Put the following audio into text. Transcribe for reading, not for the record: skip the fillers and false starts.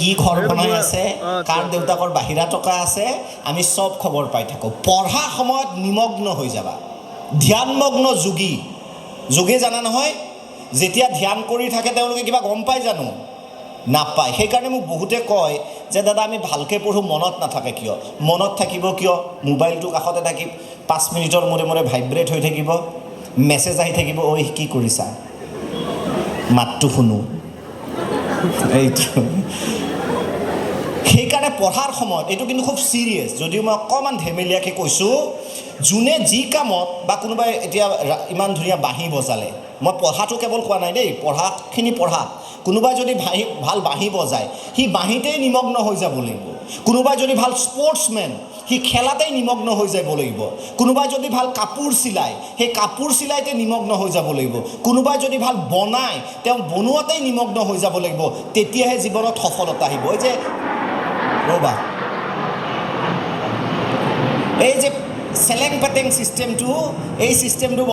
কি ঘৰ বনাই আছে, কাৰ দেউতাকৰ বাহিৰা টকা আছে, আমি সব খবৰ পাই থাকোঁ। পঢ়া সময়ত নিমগ্ন হৈ যাবা। ধ্যানমগ্ন যোগী জানা নহয়, যেতিয়া ধ্যান কৰি থাকে তেওঁলোকে কিবা গম পায় জানো? নাপায়। সেইকাৰণে মোক বহুতে কয় যে দাদা আমি ভালকৈ পঢ়োঁ, মনত নাথাকে কিয়? মনত থাকিব কিয়? মোবাইলটো কাষতে থাকিব, 5 মিনিটৰ মূৰে মূৰে ভাইব্ৰেট হৈ থাকিব, মেছেজ আহি থাকিব, ঐ কি কৰিছা, মাতটো শুনো। এইটো সেইকাৰণে পঢ়াৰ সময়ত এইটো কিন্তু খুব চিৰিয়াছ। যদিও মই অকণমান ধেমেলীয়াকৈ কৈছোঁ, যোনে যি কামত বা কোনোবাই এতিয়া ইমান ধুনীয়া বাঁহী বজালে, মই পঢ়াটো কেৱল কোৱা নাই দেই, পঢ়াখিনি পঢ়া। কোনোবাই যদি ভাল বাঁহী বজায়, সি বাঁহীতেই নিমগ্ন হৈ যাব লাগিব। কোনোবাই যদি ভাল স্পৰ্টছমেন, সি খেলাতেই নিমগ্ন হৈ যাব লাগিব। কোনোবাই যদি ভাল কাপোৰ চিলায়, সেই কাপোৰ চিলাইতে নিমগ্ন হৈ যাব লাগিব। কোনোবাই যদি ভাল বনায়, তেওঁ বনোৱাতেই নিমগ্ন হৈ যাব লাগিব। তেতিয়াহে জীৱনত সফলতা আহিব। এই যে ৰ'বা, এই যে চেলেং পেটেং ছিষ্টেমটো, এই ছিষ্টেমটো